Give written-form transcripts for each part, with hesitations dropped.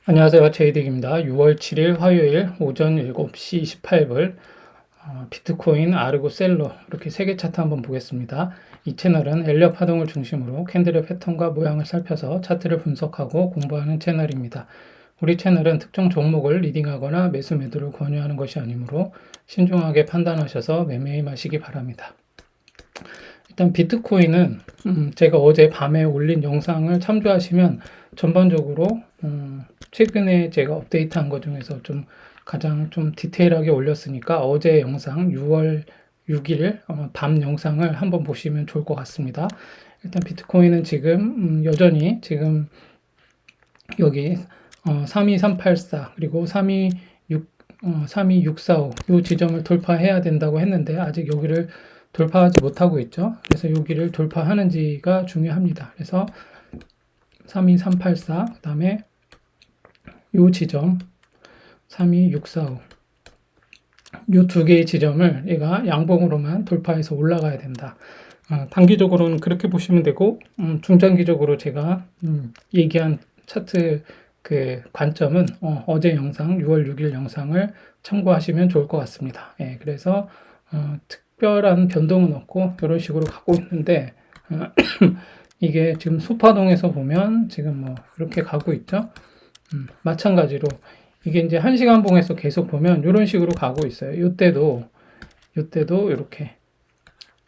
안녕하세요. 제이득입니다. 6월 7일 화요일 오전 7시 28분 비트코인, 아르고, 셀러 이렇게 세 개 차트 한번 보겠습니다. 이 채널은 엘리엇 파동을 중심으로 캔들의 패턴과 모양을 살펴서 차트를 분석하고 공부하는 채널입니다. 우리 채널은 특정 종목을 리딩하거나 매수 매도를 권유하는 것이 아니므로 신중하게 판단하셔서 매매하시기 바랍니다. 일단 비트코인은 제가 어제 밤에 올린 영상을 참조하시면 전반적으로 최근에 제가 업데이트한 것 중에서 좀 가장 좀 디테일하게 올렸으니까 어제 영상 6월 6일 밤 영상을 한번 보시면 좋을 것 같습니다. 일단 비트코인은 지금 여전히 지금 여기 32384 그리고 32645 이 지점을 돌파해야 된다고 했는데 아직 여기를 돌파하지 못하고 있죠. 그래서 여기를 돌파하는지가 중요합니다. 그래서 32384 그다음에 이 지점 32645 이 두 개의 지점을 얘가 양봉으로만 돌파해서 올라가야 된다. 단기적으로는 그렇게 보시면 되고 중장기적으로 제가 얘기한 차트 그 관점은 어제 영상 6월 6일 영상을 참고하시면 좋을 것 같습니다. 예, 그래서 특별한 변동은 없고 이런 식으로 가고 있는데 이게 지금 소파동에서 보면 지금 뭐 이렇게 가고 있죠. 마찬가지로 이게 이제 1시간 봉에서 계속 보면 이런 식으로 가고 있어요. 이때도 이렇게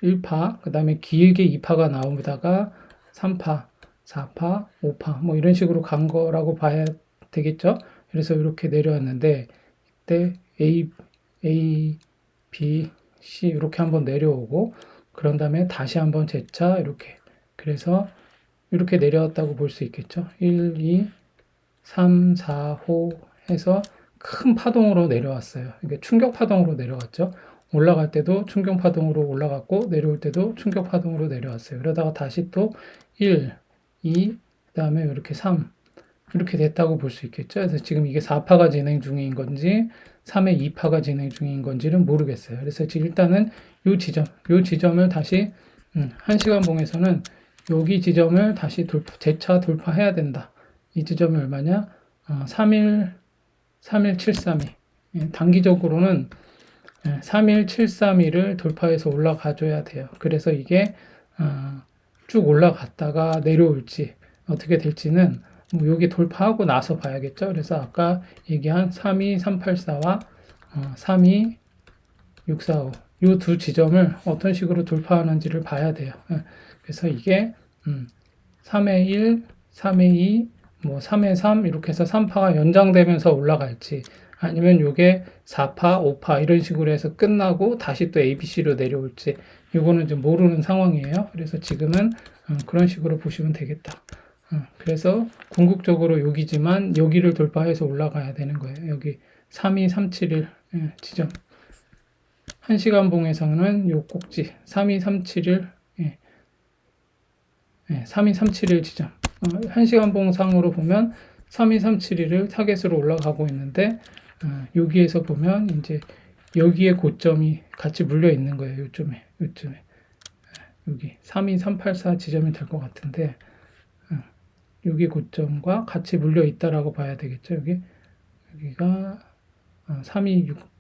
1파, 그 다음에 길게 2파가 나오다가 3파, 4파, 5파 뭐 이런 식으로 간 거라고 봐야 되겠죠. 그래서 이렇게 내려왔는데 이때 A, B, C 이렇게 한번 내려오고 그런 다음에 다시 한번 재차 이렇게 그래서 이렇게 내려왔다고 볼 수 있겠죠. 1, 2, 3, 4호 해서 큰 파동으로 내려왔어요. 이게 충격 파동으로 내려왔죠. 올라갈 때도 충격 파동으로 올라갔고 내려올 때도 충격 파동으로 내려왔어요. 그러다가 다시 또 1, 2, 그다음에 이렇게 3 이렇게 됐다고 볼 수 있겠죠. 그래서 지금 이게 4파가 진행 중인 건지 3의 2파가 진행 중인 건지는 모르겠어요. 그래서 지금 일단은 요 지점을 다시 1시간 봉에서는 여기 지점을 다시 재차 돌파해야 된다. 이 지점이 얼마냐? 31732. 단기적으로는 31732를 돌파해서 올라가줘야 돼요. 그래서 이게 쭉 올라갔다가 내려올지 어떻게 될지는 뭐 여기 돌파하고 나서 봐야겠죠. 그래서 아까 얘기한 32384와 32645 이 두 지점을 어떤 식으로 돌파하는지를 봐야 돼요. 그래서 이게 3의 1, 3의 2, 뭐 3의 3 이렇게 해서 3파가 연장되면서 올라갈지 아니면 이게 4파, 5파 이런 식으로 해서 끝나고 다시 또 ABC로 내려올지 이거는 좀 모르는 상황이에요. 그래서 지금은 그런 식으로 보시면 되겠다. 그래서 궁극적으로 여기지만 여기를 돌파해서 올라가야 되는 거예요. 여기 32371 지점 1시간 봉에서는 요 꼭지 32371 3237일 지점 1시간 봉상으로 보면 32371을 타겟으로 올라가고 있는데 여기에서 보면 이제 여기에 고점이 같이 물려 있는 거예요. 요쯤에 여기 32384 지점이 될 것 같은데 여기 고점과 같이 물려 있다라고 봐야 되겠죠. 여기가 326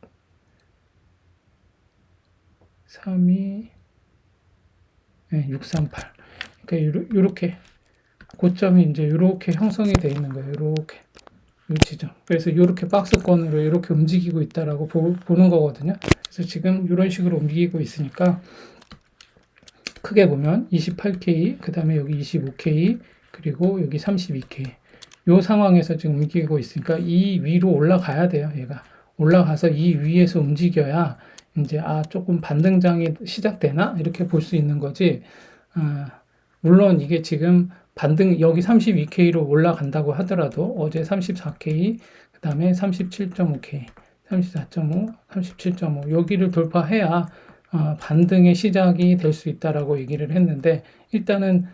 638 그러니까 이렇게 고점이 이제 이렇게 형성이 되어 있는 거예요. 이렇게 이 지점. 그래서 이렇게 박스권으로 이렇게 움직이고 있다라고 보는 거거든요. 그래서 지금 이런 식으로 움직이고 있으니까 크게 보면 28K, 그 다음에 여기 25K, 그리고 여기 32K. 이 상황에서 지금 움직이고 있으니까 이 위로 올라가야 돼요. 얘가 올라가서 이 위에서 움직여야 이제 조금 반등장이 시작되나 이렇게 볼 수 있는 거지. 물론 이게 지금 반등 여기 32K로 올라간다고 하더라도 어제 34K, 그 다음에 37.5K, 34.5, 37.5 여기를 돌파해야 반등의 시작이 될 수 있다라고 얘기를 했는데 일단은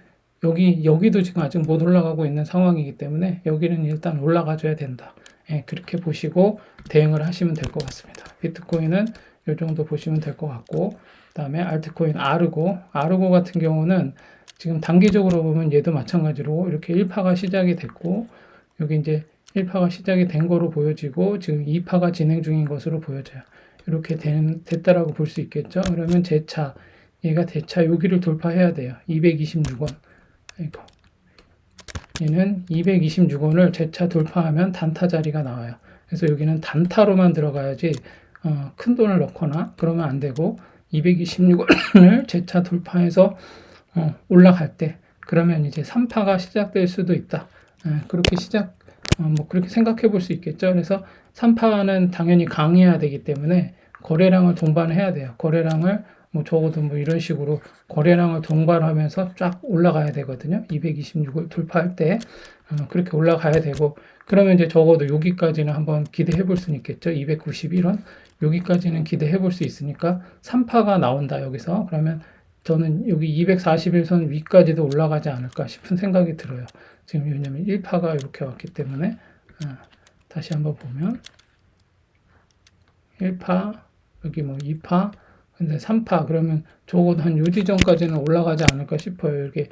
여기도 지금 아직 못 올라가고 있는 상황이기 때문에 여기는 일단 올라가줘야 된다. 그렇게 보시고 대응을 하시면 될 것 같습니다. 비트코인은 이 정도 보시면 될 것 같고 그 다음에 알트코인 아르고 같은 경우는 지금 단기적으로 보면 얘도 마찬가지로 이렇게 1파가 시작이 됐고 여기 이제 1파가 시작이 된 거로 보여지고 지금 2파가 진행 중인 것으로 보여져요. 이렇게 됐다라고 볼 수 있겠죠. 그러면 제차, 얘가 대차 여기를 돌파해야 돼요. 226원. 아이고. 얘는 226원을 제차 돌파하면 단타 자리가 나와요. 그래서 여기는 단타로만 들어가야지 큰 돈을 넣거나 그러면 안 되고 226원을 제차 돌파해서 올라갈 때 그러면 이제 3파가 시작될 수도 있다. 그렇게 뭐 그렇게 생각해 볼 수 있겠죠. 그래서 3파는 당연히 강해야 되기 때문에 거래량을 동반해야 돼요. 거래량을 뭐 적어도 뭐 이런 식으로 거래량을 동반하면서 쫙 올라가야 되거든요. 226을 돌파할 때 그렇게 올라가야 되고 그러면 이제 적어도 여기까지는 한번 기대해 볼 수는 있겠죠. 291원 여기까지는 기대해 볼 수 있으니까 3파가 나온다 여기서 그러면 저는 여기 241선 위까지도 올라가지 않을까 싶은 생각이 들어요. 지금 왜냐면 1파가 이렇게 왔기 때문에 다시 한번 보면 1파 여기 뭐 2파 근데 3파 그러면 적어도 한 요 지점까지는 올라가지 않을까 싶어요. 이렇게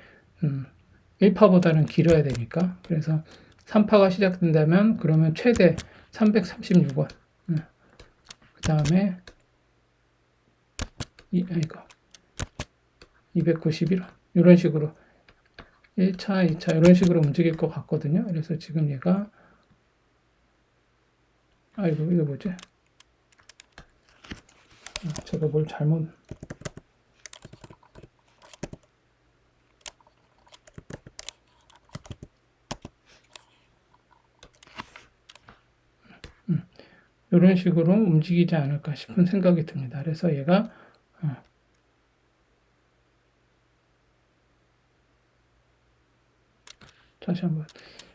1파보다는 길어야 되니까 그래서 3파가 시작된다면 그러면 최대 336원 그 다음에 이거 291원 이런 식으로 1차, 2차 이런 식으로 움직일 것 같거든요. 그래서 지금 얘가 아이고 이거 뭐지? 제가 뭘 잘못 이런 식으로 움직이지 않을까 싶은 생각이 듭니다. 그래서 얘가 다시 한번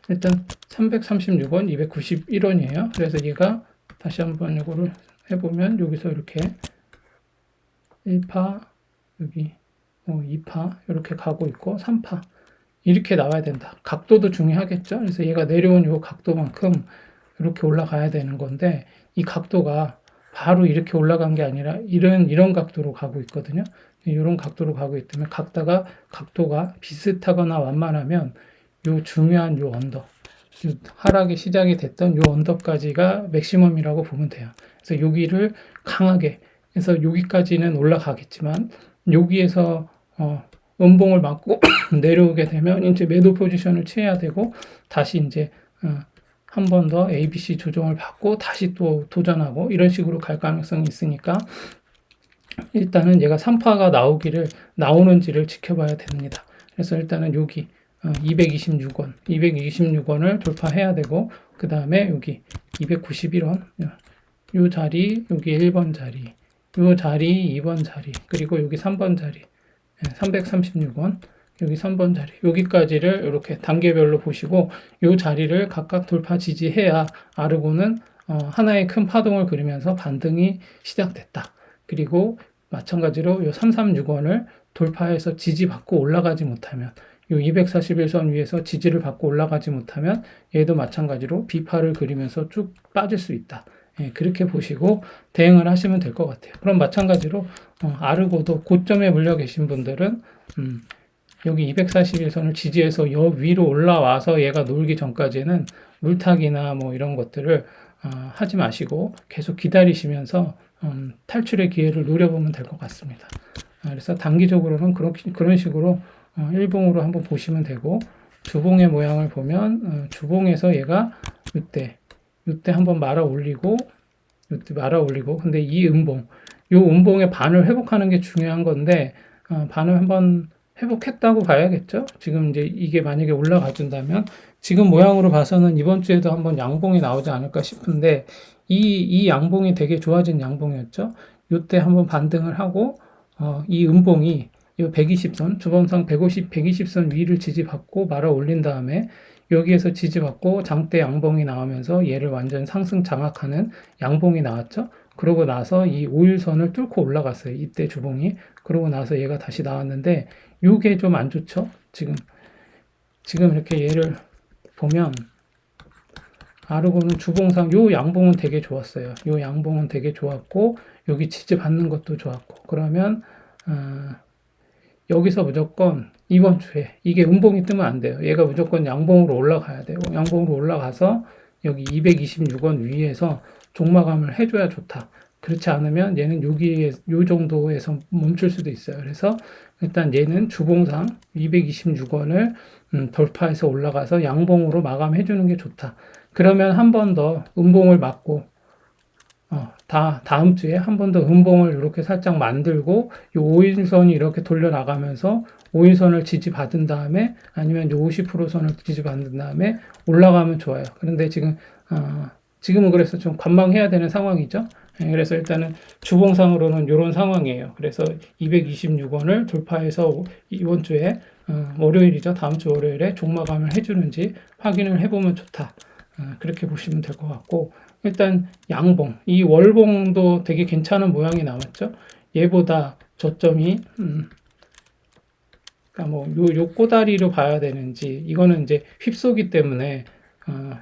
일단 336원, 291원이에요. 그래서 얘가 다시 한번 이거를 해보면 여기서 이렇게 1파 여기 2파 이렇게 가고 있고 3파 이렇게 나와야 된다. 각도도 중요하겠죠. 그래서 얘가 내려온 이 각도만큼 이렇게 올라가야 되는 건데 이 각도가 바로 이렇게 올라간 게 아니라 이런 각도로 가고 있거든요. 이런 각도로 가고 있다면 각도가 비슷하거나 완만하면 요 중요한 요 언덕 하락이 시작이 됐던 요 언덕까지가 맥시멈이라고 보면 돼요. 그래서 여기를 강하게 해서 여기까지는 올라가겠지만 여기에서 음봉을 맞고 내려오게 되면 이제 매도 포지션을 취해야 되고 다시 이제 한 번 더 ABC 조정을 받고 다시 또 도전하고 이런 식으로 갈 가능성이 있으니까 일단은 얘가 3파가 나오는지를 지켜봐야 됩니다. 그래서 일단은 여기 226원을 돌파해야 되고 그 다음에 여기 291원 요 자리 여기 1번 자리 요 자리 2번 자리 그리고 여기 3번 자리 336원 여기 3번 자리 여기까지를 이렇게 단계별로 보시고 요 자리를 각각 돌파 지지해야 아르고는 하나의 큰 파동을 그리면서 반등이 시작됐다. 그리고 마찬가지로 요 336원을 돌파해서 지지받고 올라가지 못하면 요 241선 위에서 지지를 받고 올라가지 못하면 얘도 마찬가지로 비파를 그리면서 쭉 빠질 수 있다. 그렇게 보시고 대응을 하시면 될 것 같아요. 그럼 마찬가지로 아르고도 고점에 물려 계신 분들은 여기 241선을 지지해서 여 위로 올라와서 얘가 놀기 전까지는 물타기나 뭐 이런 것들을 하지 마시고 계속 기다리시면서 탈출의 기회를 노려보면 될 것 같습니다. 그래서 단기적으로는 그런 식으로 일봉으로 한번 보시면 되고 주봉의 모양을 보면 주봉에서 얘가 이때 한번 말아 올리고 근데 이 요 음봉의 반을 회복하는 게 중요한 건데 반을 한번 회복했다고 봐야겠죠. 지금 이제 이게 만약에 올라가 준다면 지금 모양으로 봐서는 이번 주에도 한번 양봉이 나오지 않을까 싶은데 이 양봉이 되게 좋아진 양봉이었죠. 요때 한번 반등을 하고 이 음봉이 이 120선 주범상 120선 위를 지지받고 말아 올린 다음에 여기에서 지지받고 장대 양봉이 나오면서 얘를 완전 상승 장악하는 양봉이 나왔죠. 그러고 나서 이 5일선을 뚫고 올라갔어요. 이때 주봉이. 그러고 나서 얘가 다시 나왔는데 요게 좀 안 좋죠. 지금 이렇게 얘를 보면 아르고는 주봉상 요 양봉은 되게 좋았어요. 요 양봉은 되게 좋았고 여기 지지받는 것도 좋았고 그러면 여기서 무조건 이번 주에 이게 음봉이 뜨면 안 돼요. 얘가 무조건 양봉으로 올라가야 돼요. 양봉으로 올라가서 여기 226원 위에서 종마감을 해줘야 좋다. 그렇지 않으면 얘는 여기에 요 정도에서 멈출 수도 있어요. 그래서 일단 얘는 주봉상 226원을 돌파해서 올라가서 양봉으로 마감해 주는 게 좋다. 그러면 한 번 더 음봉을 맞고 다음 주에 한 번 더 음봉을 이렇게 살짝 만들고 요 5일선이 이렇게 돌려 나가면서 5일선을 지지받은 다음에 아니면 요 50%선을 지지받은 다음에 올라가면 좋아요. 그런데 지금은 그래서 좀 관망해야 되는 상황이죠. 그래서 일단은 주봉상으로는 이런 상황이에요. 그래서 226원을 돌파해서 이번 주에 월요일이죠. 다음 주 월요일에 종마감을 해주는지 확인을 해보면 좋다. 그렇게 보시면 될 것 같고 일단 양봉, 이 월봉도 되게 괜찮은 모양이 나왔죠. 얘보다 저점이 그러니까 뭐 요 꼬다리로 봐야 되는지 이거는 이제 휩쏘기 때문에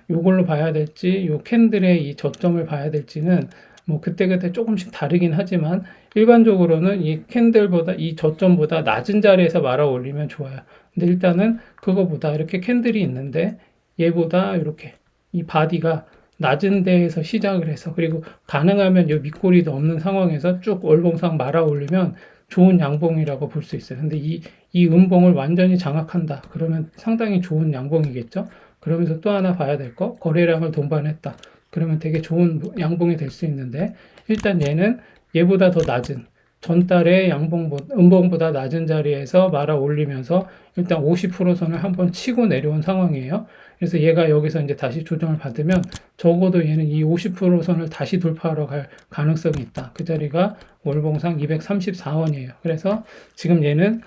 요걸로 봐야 될지 요 캔들의 이 저점을 봐야 될지는 뭐 그때그때 조금씩 다르긴 하지만 일반적으로는 이 캔들보다 이 저점보다 낮은 자리에서 말아 올리면 좋아요. 근데 일단은 그거보다 이렇게 캔들이 있는데 얘보다 이렇게 이 바디가 낮은 데에서 시작을 해서 그리고 가능하면 이 밑꼬리도 없는 상황에서 쭉 월봉상 말아 올리면 좋은 양봉이라고 볼 수 있어요. 근데 이 음봉을 완전히 장악한다. 그러면 상당히 좋은 양봉이겠죠. 그러면서 또 하나 봐야 될 거, 거래량을 동반했다. 그러면 되게 좋은 양봉이 될 수 있는데 일단 얘는 얘보다 더 낮은 전달의 음봉보다 낮은 자리에서 말아 올리면서 일단 50%선을 한번 치고 내려온 상황이에요. 그래서 얘가 여기서 이제 다시 조정을 받으면 적어도 얘는 이 50%선을 다시 돌파하러 갈 가능성이 있다. 그 자리가 월봉상 234원이에요. 그래서 지금 얘는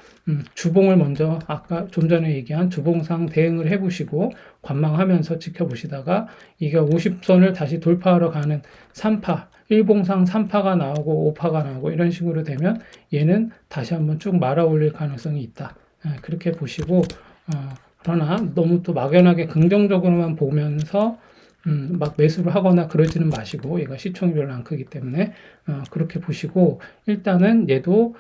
주봉을 먼저 아까 좀 전에 얘기한 주봉상 대응을 해보시고 관망하면서 지켜보시다가 이게 50선을 다시 돌파하러 가는 3파, 일봉상 3파가 나오고 5파가 나오고 이런 식으로 되면 얘는 다시 한번 쭉 말아 올릴 가능성이 있다. 그렇게 보시고 그러나 너무 또 막연하게 긍정적으로만 보면서 막 매수를 하거나 그러지는 마시고 얘가 시총이 별로 안 크기 때문에 그렇게 보시고 일단은 얘도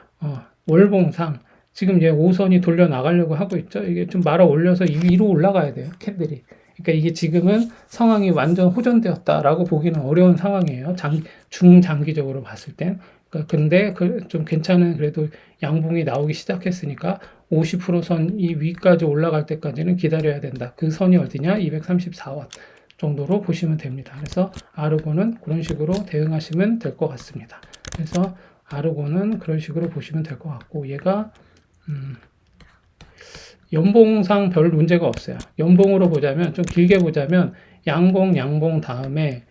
월봉상 지금 얘 5선이 돌려 나가려고 하고 있죠. 이게 좀 말아 올려서 위로 올라가야 돼요. 캔들이. 그러니까 이게 지금은 상황이 완전 호전되었다라고 보기는 어려운 상황이에요. 중장기적으로 봤을 땐. 그러니까 근데 좀 괜찮은 그래도 양봉이 나오기 시작했으니까 50%선 이 위까지 올라갈 때까지는 기다려야 된다. 그 선이 어디냐? 234원 정도로 보시면 됩니다. 그래서 아르고는 그런 식으로 대응하시면 될 것 같습니다. 그래서 아르고는 그런 식으로 보시면 될 것 같고 얘가 연봉상 별 문제가 없어요. 연봉으로 보자면 좀 길게 보자면 양봉 다음에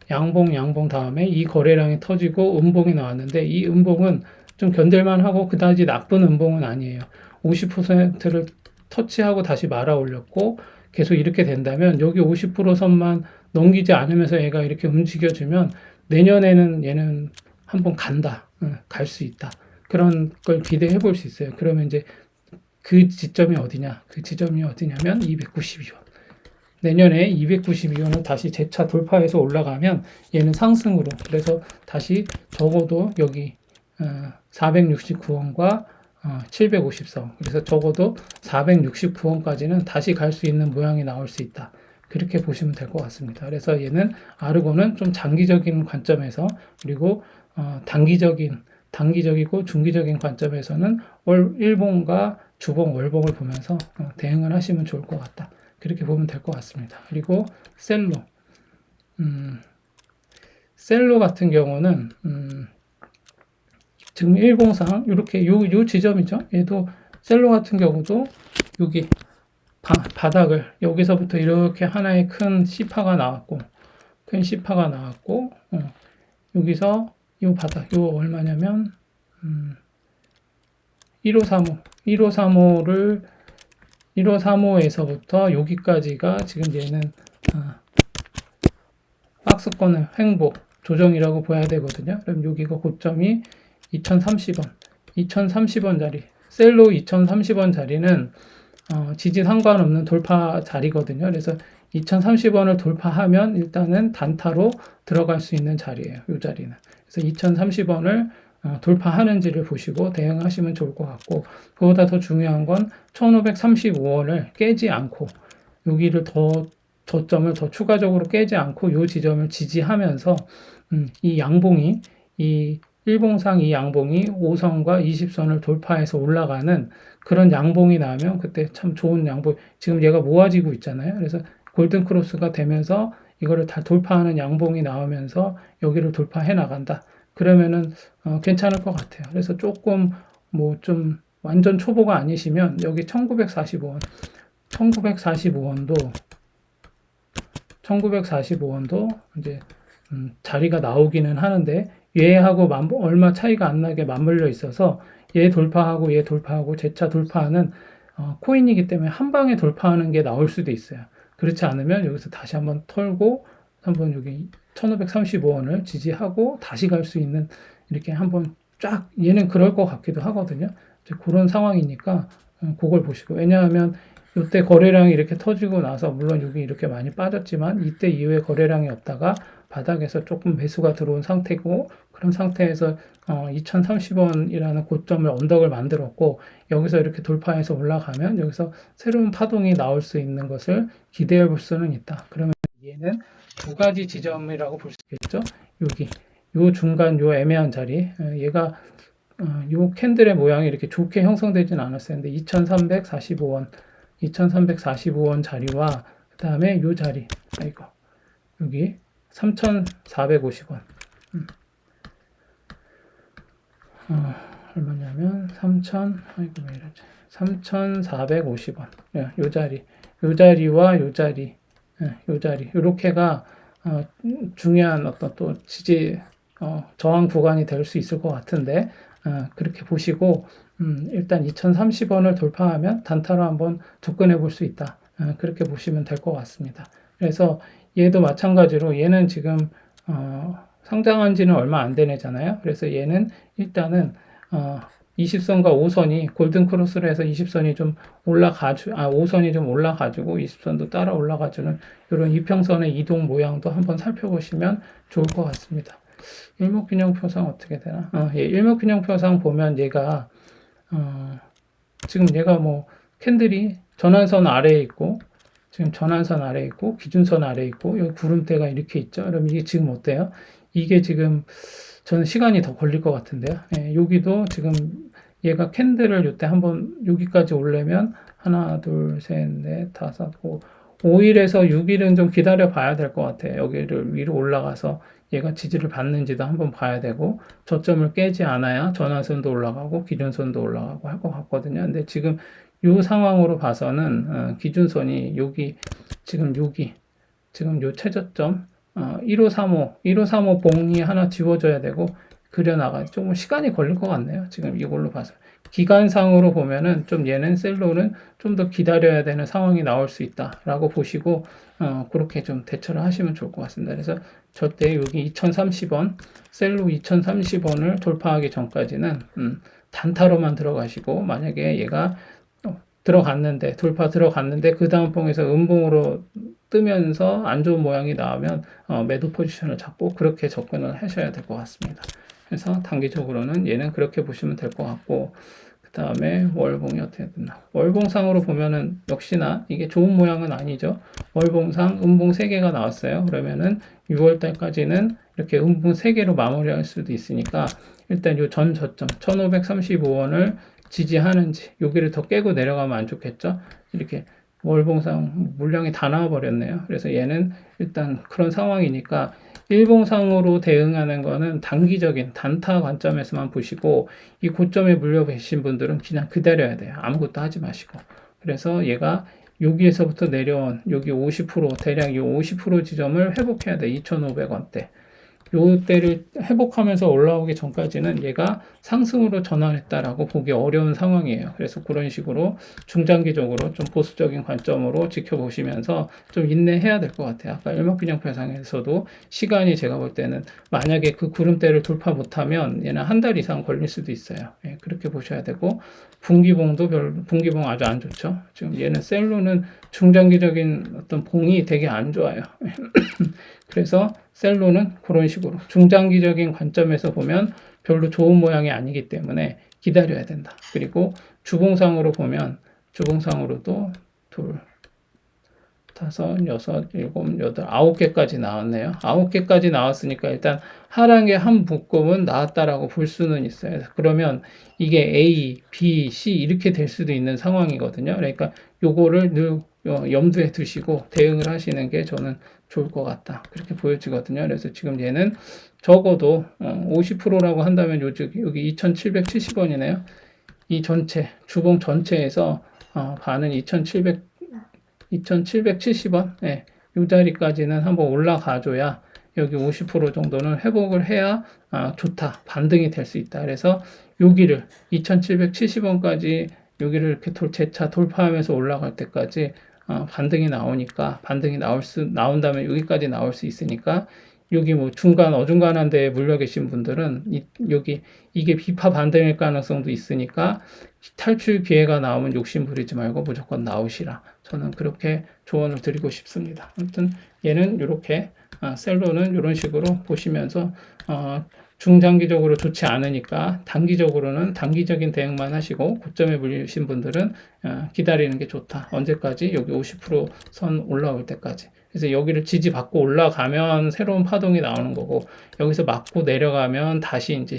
양봉 다음에 이 거래량이 터지고 음봉이 나왔는데 이 음봉은 좀 견딜만 하고 그다지 나쁜 음봉은 아니에요. 50%를 터치하고 다시 말아 올렸고 계속 이렇게 된다면 여기 50% 선만 넘기지 않으면서 얘가 이렇게 움직여주면 내년에는 얘는 한번 간다. 갈 수 있다. 그런 걸 기대해 볼 수 있어요. 그러면 이제 그 지점이 어디냐? 그 지점이 어디냐면 292원. 내년에 292원을 다시 재차 돌파해서 올라가면 얘는 상승으로 그래서 다시 적어도 여기 469원과 754원 그래서 적어도 469원까지는 다시 갈 수 있는 모양이 나올 수 있다. 그렇게 보시면 될 것 같습니다. 그래서 얘는 아르고는 좀 장기적인 관점에서 그리고 단기적이고 중기적인 관점에서는 일봉과 주봉, 월봉을 보면서 대응을 하시면 좋을 것 같다. 그렇게 보면 될 것 같습니다. 그리고 셀로 같은 경우는 지금 일봉상 이렇게 요 지점이죠. 얘도 셀로 같은 경우도 여기 바닥을 여기서부터 이렇게 하나의 큰 C파가 나왔고 여기서 요 바닥 요 얼마냐면 1535에서부터 여기까지가 지금 얘는 박스권의 횡보 조정이라고 봐야 되거든요. 그럼 여기가 고점이 2030원 자리 셀로 2030원 자리는 지지 상관없는 돌파 자리거든요. 그래서 2030원을 돌파하면 일단은 단타로 들어갈 수 있는 자리예요. 이 자리는. 그래서 2030원을 돌파하는지를 보시고 대응하시면 좋을 것 같고 그보다 더 중요한 건 1535원을 깨지 않고 여기를 더 저점을 더 추가적으로 깨지 않고 요 지점을 지지하면서 이 양봉이 이 일봉상 이 양봉이 5선과 20선을 돌파해서 올라가는 그런 양봉이 나오면 그때 참 좋은 양봉. 지금 얘가 모아지고 있잖아요. 그래서 골든 크로스가 되면서 이거를 다 돌파하는 양봉이 나오면서 여기를 돌파해 나간다. 그러면은 괜찮을 것 같아요. 그래서 조금 뭐 좀 완전 초보가 아니시면 여기 1945원, 1945원도 이제 자리가 나오기는 하는데 얘하고 얼마 차이가 안 나게 맞물려 있어서 얘 돌파하고 재차 돌파하는 코인이기 때문에 한 방에 돌파하는 게 나올 수도 있어요. 그렇지 않으면 여기서 다시 한번 털고 한번 여기 1535원을 지지하고 다시 갈 수 있는 이렇게 한번 쫙 얘는 그럴 것 같기도 하거든요. 그런 상황이니까 그걸 보시고 왜냐하면 이때 거래량이 이렇게 터지고 나서 물론 여기 이렇게 많이 빠졌지만 이때 이후에 거래량이 없다가 바닥에서 조금 매수가 들어온 상태고 그런 상태에서 2030원이라는 고점을 언덕을 만들었고 여기서 이렇게 돌파해서 올라가면 여기서 새로운 파동이 나올 수 있는 것을 기대해 볼 수는 있다. 그러면 얘는 두 가지 지점이라고 볼 수 있겠죠. 여기 요 중간 요 애매한 자리 얘가 요 캔들의 모양이 이렇게 좋게 형성되진 않았어요. 근데 2345원 자리와 그 다음에 요 자리 여기 3,450원 얼마냐면 3,450원 요 자리와 요 자리 요렇게가 중요한 어떤 또 지지 저항 구간이 될 수 있을 것 같은데 그렇게 보시고 일단 2030원을 돌파하면 단타로 한번 접근해 볼 수 있다. 그렇게 보시면 될 것 같습니다. 그래서 얘도 마찬가지로 얘는 지금 상장한 지는 얼마 안 된 애잖아요. 그래서 얘는 일단은 20선과 5선이 골든 크로스로 해서 20선이 좀 5선이 좀 올라가지고 20선도 따라 올라가주는 이런 이평선의 이동 모양도 한번 살펴보시면 좋을 것 같습니다. 일목균형표상 어떻게 되나? 예, 일목균형표상 보면 얘가 지금 얘가 뭐 캔들이 전환선 아래에 있고 지금 전환선 아래에 있고 기준선 아래에 있고 여기 구름대가 이렇게 있죠. 그럼 이게 지금 어때요? 이게 지금 저는 시간이 더 걸릴 것 같은데요. 예, 여기도 지금 얘가 캔들을 이때 한번 여기까지 오려면 하나, 둘, 셋, 넷, 다섯, 5일에서 6일은 좀 기다려 봐야 될 것 같아요. 여기를 위로 올라가서 얘가 지지를 받는지도 한번 봐야 되고 저점을 깨지 않아야 전환선도 올라가고 기준선도 올라가고 할 것 같거든요. 근데 지금 이 상황으로 봐서는 기준선이 지금 요 최저점 1535 봉이 하나 지워져야 되고 그려나가 조금 시간이 걸릴 것 같네요. 지금 이걸로 봐서 기간상으로 보면은 좀 얘는 셀로는 좀 더 기다려야 되는 상황이 나올 수 있다라고 보시고 그렇게 좀 대처를 하시면 좋을 것 같습니다. 그래서 저때 여기 2030원 셀로 2030원을 돌파하기 전까지는 단타로만 들어가시고 만약에 얘가 돌파 들어갔는데 그 다음 봉에서 음봉으로 뜨면서 안 좋은 모양이 나오면 매도 포지션을 잡고 그렇게 접근을 하셔야 될 것 같습니다. 그래서 단기적으로는 얘는 그렇게 보시면 될 것 같고 그 다음에 월봉이 어떻게 됐나 월봉상으로 보면은 역시나 이게 좋은 모양은 아니죠. 월봉상 음봉 3개가 나왔어요. 그러면은 6월달까지는 이렇게 음봉 3개로 마무리할 수도 있으니까 일단 요 전 저점 1535원을 지지하는지 여기를 더 깨고 내려가면 안 좋겠죠. 이렇게 월봉상 물량이 다 나와 버렸네요. 그래서 얘는 일단 그런 상황이니까 일봉상으로 대응하는 거는 단기적인 단타 관점에서만 보시고 이 고점에 물려 계신 분들은 그냥 기다려야 돼요. 아무것도 하지 마시고. 그래서 얘가 여기에서부터 내려온 여기 50% 대략 이 50% 지점을 회복해야 돼. 2,500원대. 요때를 회복하면서 올라오기 전까지는 얘가 상승으로 전환했다라고 보기 어려운 상황이에요. 그래서 그런 식으로 중장기적으로 좀 보수적인 관점으로 지켜보시면서 좀 인내해야 될 것 같아요. 아까 일목균형표상에서도 시간이 제가 볼 때는 만약에 그 구름대를 돌파 못하면 얘는 한 달 이상 걸릴 수도 있어요. 예, 그렇게 보셔야 되고 분기봉 아주 안 좋죠. 지금 얘는 셀로는 중장기적인 어떤 봉이 되게 안 좋아요. 그래서 셀로는 그런 식으로 중장기적인 관점에서 보면 별로 좋은 모양이 아니기 때문에 기다려야 된다. 그리고 주봉상으로 보면 주봉상으로도 둘, 5, 6, 7, 8, 9개까지 나왔네요. 9개까지 나왔으니까 일단 하락의 한 묶음은 나왔다라고 볼 수는 있어요. 그러면 이게 A, B, C 이렇게 될 수도 있는 상황이거든요. 그러니까 요거를 늘 염두에 두시고 대응을 하시는 게 저는 좋을 것 같다. 그렇게 보여지거든요. 그래서 지금 얘는 적어도 50%라고 한다면 여기 2,770원이네요. 이 전체, 주봉 전체에서 반은 2,770원? 예, 이 자리까지는 한번 올라가줘야 여기 50% 정도는 회복을 해야 좋다. 반등이 될 수 있다. 그래서 여기를 2,770원까지 여기를 이렇게 재차 돌파하면서 올라갈 때까지 반등이 나오니까 나온다면 여기까지 나올 수 있으니까 여기 뭐 중간 어중간한 데에 물려 계신 분들은 여기 이게 비파 반등일 가능성도 있으니까 탈출 기회가 나오면 욕심 부리지 말고 무조건 나오시라. 저는 그렇게 조언을 드리고 싶습니다. 아무튼 얘는 이렇게 셀러는 이런 식으로 보시면서 중장기적으로 좋지 않으니까 단기적으로는 단기적인 대응만 하시고 고점에 물리신 분들은 기다리는 게 좋다. 언제까지? 여기 50%선 올라올 때까지. 그래서 여기를 지지받고 올라가면 새로운 파동이 나오는 거고 여기서 맞고 내려가면 다시 이제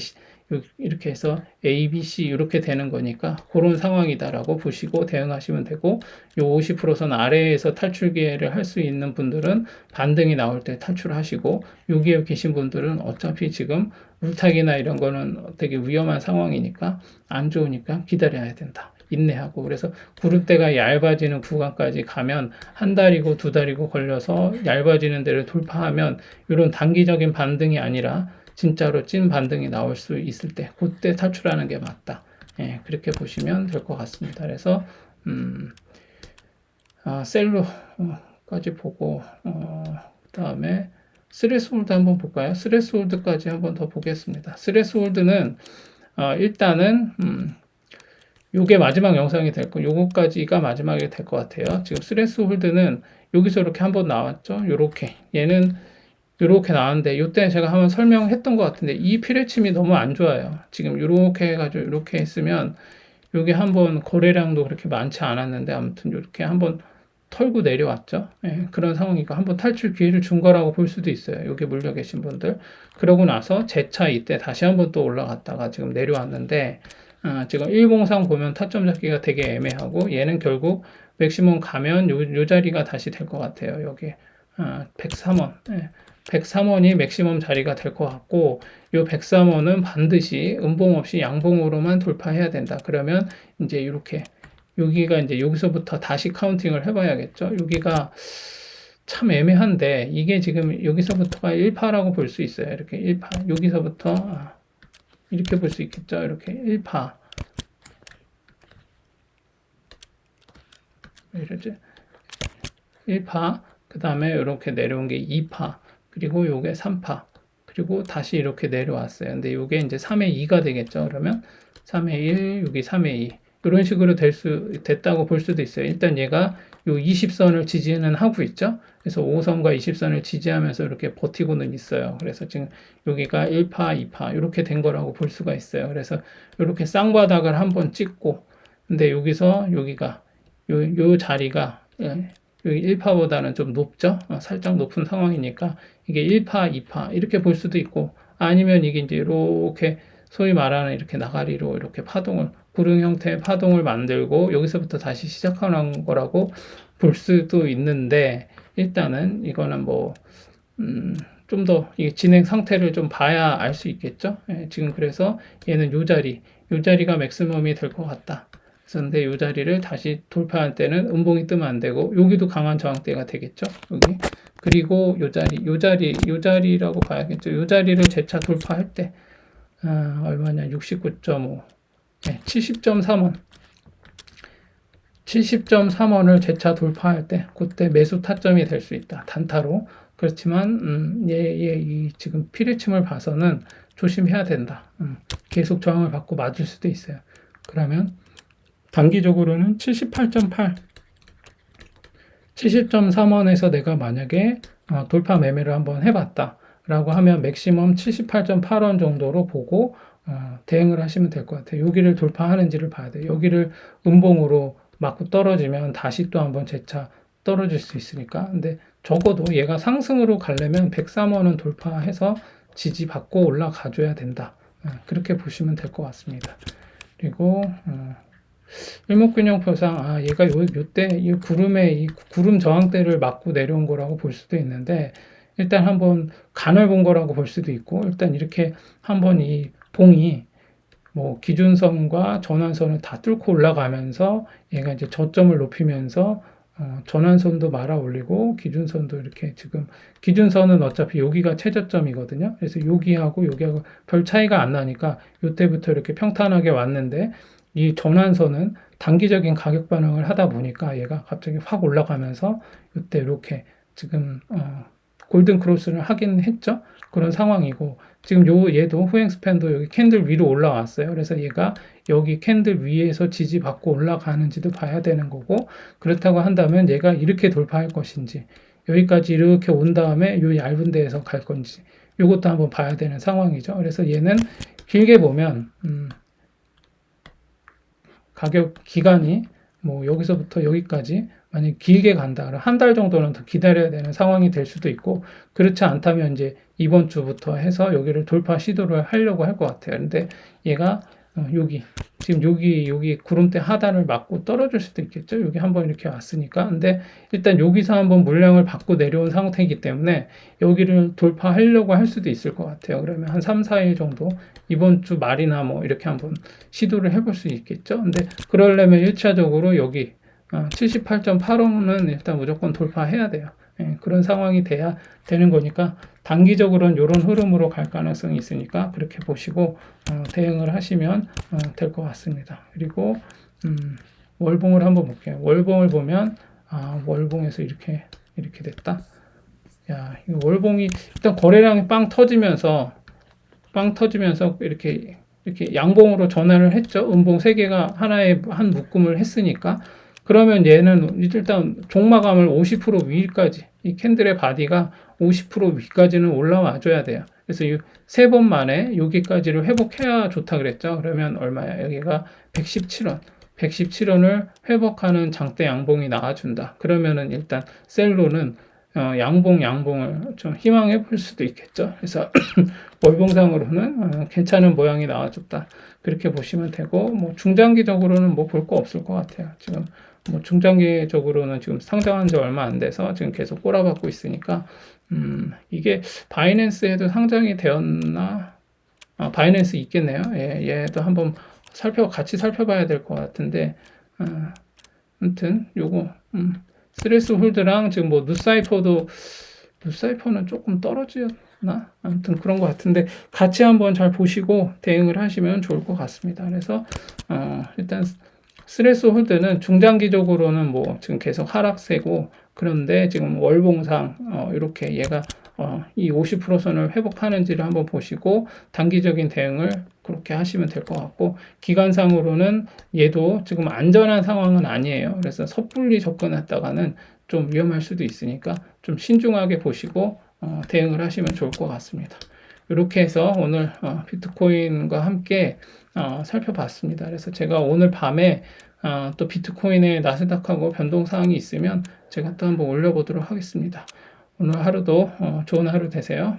이렇게 해서 A, B, C 이렇게 되는 거니까 그런 상황이다라고 보시고 대응하시면 되고 요 50%선 아래에서 탈출 기회를 할 수 있는 분들은 반등이 나올 때 탈출하시고 여기에 계신 분들은 어차피 지금 물타기나 이런 거는 되게 위험한 상황이니까 안 좋으니까 기다려야 된다. 인내하고 그래서 구름대가 얇아지는 구간까지 가면 한 달이고 두 달이고 걸려서 얇아지는 데를 돌파하면 이런 단기적인 반등이 아니라 진짜로 찐 반등이 나올 수 있을 때 그때 탈출하는 게 맞다. 예, 그렇게 보시면 될 것 같습니다. 그래서 셀로까지 보고 그다음에 스레스홀드 한번 볼까요? 스레스홀드까지 한번 더 보겠습니다. 스레스홀드는 일단은 요게 마지막 영상이 될 거, 요거까지가 마지막이 될 것 같아요. 지금 스레스홀드는 여기서 이렇게 한번 나왔죠. 요렇게 얘는 요렇게 나왔는데 요때 제가 한번 설명했던 것 같은데 이 피레침이 너무 안 좋아요. 지금 요렇게 해가지고 이렇게 했으면 요게 한번 거래량도 그렇게 많지 않았는데 아무튼 요렇게 한번 털고 내려왔죠. 예, 그런 상황이니까 한번 탈출 기회를 준 거라고 볼 수도 있어요. 여기 물려 계신 분들. 그러고 나서 재차 이때 다시 한번 또 올라갔다가 지금 내려왔는데 지금 일봉상 보면 타점 잡기가 되게 애매하고 얘는 결국 맥시멈 가면 요 자리가 다시 될 것 같아요. 여기 103원. 예. 103원이 맥시멈 자리가 될 것 같고 요 103원은 반드시 음봉 없이 양봉으로만 돌파해야 된다. 그러면 이제 이렇게 여기가 이제 여기서부터 다시 카운팅을 해봐야겠죠. 여기가 참 애매한데 이게 지금 여기서부터가 1파라고 볼 수 있어요. 이렇게 1파 여기서부터 이렇게 볼 수 있겠죠. 이렇게 1파 왜 이러지? 1파 그 다음에 이렇게 내려온 게 2파 그리고 요게 3파 그리고 다시 이렇게 내려왔어요. 근데 요게 이제 3의 2가 되겠죠. 그러면 3의 1 여기 3의 2 이런 식으로 됐다고 볼 수도 있어요. 일단 얘가 요 20선을 지지는 하고 있죠. 그래서 5선과 20선을 지지하면서 이렇게 버티고는 있어요. 그래서 지금 여기가 1파, 2파 이렇게 된 거라고 볼 수가 있어요. 그래서 이렇게 쌍바닥을 한번 찍고 근데 여기서 여기가 요 자리가 여기 1파보다는 좀 높죠. 살짝 높은 상황이니까 이게 1파, 2파 이렇게 볼 수도 있고 아니면 이게 이제 이렇게 소위 말하는 이렇게 나가리로 이렇게 구릉 형태의 파동을 만들고 여기서부터 다시 시작하는 거라고 볼 수도 있는데 일단은 이거는 뭐 좀 더 진행 상태를 좀 봐야 알 수 있겠죠. 예, 지금 그래서 얘는 요 자리가 맥시멈이 될 것 같다. 근데 이 자리를 다시 돌파할 때는 음봉이 뜨면 안 되고 여기도 강한 저항대가 되겠죠. 여기 그리고 요 자리라고 봐야겠죠. 요 자리를 재차 돌파할 때 얼마냐 69.5 네, 70.3원 70.3원을 재차 돌파할 때 그때 매수 타점이 될 수 있다. 단타로. 그렇지만 이 지금 피레침을 봐서는 조심해야 된다. 계속 저항을 받고 맞을 수도 있어요. 그러면 단기적으로는 78.8 70.3원에서 내가 만약에 돌파 매매를 한번 해봤다 라고 하면 맥시멈 78.8원 정도로 보고 대응을 하시면 될 것 같아요. 여기를 돌파하는지를 봐야 돼요. 여기를 음봉으로 맞고 떨어지면 다시 또 한번 재차 떨어질 수 있으니까. 근데 적어도 얘가 상승으로 가려면 103원은 돌파해서 지지받고 올라가줘야 된다. 그렇게 보시면 될 것 같습니다. 그리고 일목균형표상 얘가 요때 이 구름의 이 구름 저항대를 맞고 내려온 거라고 볼 수도 있는데, 일단 한번 간을 본 거라고 볼 수도 있고, 일단 이렇게 한번 이 봉이 뭐 기준선과 전환선을 다 뚫고 올라가면서 얘가 이제 저점을 높이면서 전환선도 말아 올리고 기준선도 이렇게, 지금 기준선은 어차피 여기가 최저점이거든요. 그래서 여기하고 여기하고 별 차이가 안 나니까 이때부터 이렇게 평탄하게 왔는데, 이 전환선은 단기적인 가격 반응을 하다 보니까 얘가 갑자기 확 올라가면서 이때 이렇게 지금 골든 크로스를 하긴 했죠. 그런 상황이고, 지금 얘도 후행 스팬도 여기 캔들 위로 올라왔어요. 그래서 얘가 여기 캔들 위에서 지지받고 올라가는지도 봐야 되는 거고, 그렇다고 한다면 얘가 이렇게 돌파할 것인지, 여기까지 이렇게 온 다음에 요 얇은 데에서 갈 건지, 이것도 한번 봐야 되는 상황이죠. 그래서 얘는 길게 보면 가격 기간이 뭐 여기서부터 여기까지 만약 길게 간다 그러면 한 달 정도는 더 기다려야 되는 상황이 될 수도 있고, 그렇지 않다면 이제 이번 주부터 해서 여기를 돌파 시도를 하려고 할 것 같아요. 근데 얘가 여기 지금 여기 구름대 하단을 맞고 떨어질 수도 있겠죠. 여기 한번 이렇게 왔으니까. 근데 일단 여기서 한번 물량을 받고 내려온 상태이기 때문에 여기를 돌파하려고 할 수도 있을 것 같아요. 그러면 한 3, 4일 정도 이번 주 말이나 뭐 이렇게 한번 시도를 해볼 수 있겠죠. 근데 그러려면 1차적으로 여기 78.85는 일단 무조건 돌파해야 돼요. 그런 상황이 돼야 되는 거니까 단기적으로는 이런 흐름으로 갈 가능성이 있으니까 그렇게 보시고 대응을 하시면 될 것 같습니다. 그리고 월봉을 한번 볼게요. 월봉을 보면 월봉에서 이렇게 됐다. 야, 이 월봉이 일단 거래량이 빵 터지면서 이렇게 양봉으로 전환을 했죠. 음봉 3개가 하나의 한 묶음을 했으니까. 그러면 얘는 일단 종마감을 50% 위까지, 이 캔들의 바디가 50% 위까지는 올라와 줘야 돼요. 그래서 이 3번 만에 여기까지를 회복해야 좋다 그랬죠. 그러면 얼마야? 여기가 117원. 117원을 회복하는 장대 양봉이 나와준다. 그러면은 일단 셀로는 양봉을 좀 희망해 볼 수도 있겠죠. 그래서 월봉상으로는 괜찮은 모양이 나와줬다. 그렇게 보시면 되고, 뭐 중장기적으로는 뭐 볼 거 없을 것 같아요. 지금 뭐 중장기적으로는 지금 상장한 지 얼마 안 돼서 지금 계속 꼬라박고 있으니까, 이게 바이낸스에도 상장이 되었나? 바이낸스 있겠네요. 얘도 한번 같이 살펴봐야 될 것 같은데, 아무튼 요거 스트레스 홀드랑 지금 뭐 누사이퍼는 조금 떨어지나? 아무튼 그런 것 같은데 같이 한번 잘 보시고 대응을 하시면 좋을 것 같습니다. 그래서 일단 스트레스 홀드는 중장기적으로는 뭐 지금 계속 하락세고, 그런데 지금 월봉상 이렇게 얘가 이 50%선을 회복하는지를 한번 보시고 단기적인 대응을 그렇게 하시면 될 것 같고, 기간상으로는 얘도 지금 안전한 상황은 아니에요. 그래서 섣불리 접근했다가는 좀 위험할 수도 있으니까 좀 신중하게 보시고 대응을 하시면 좋을 것 같습니다. 이렇게 해서 오늘 비트코인과 함께 살펴봤습니다. 그래서 제가 오늘 밤에 또 비트코인의 나스닥하고 변동사항이 있으면 제가 또 한번 올려보도록 하겠습니다. 오늘 하루도 좋은 하루 되세요.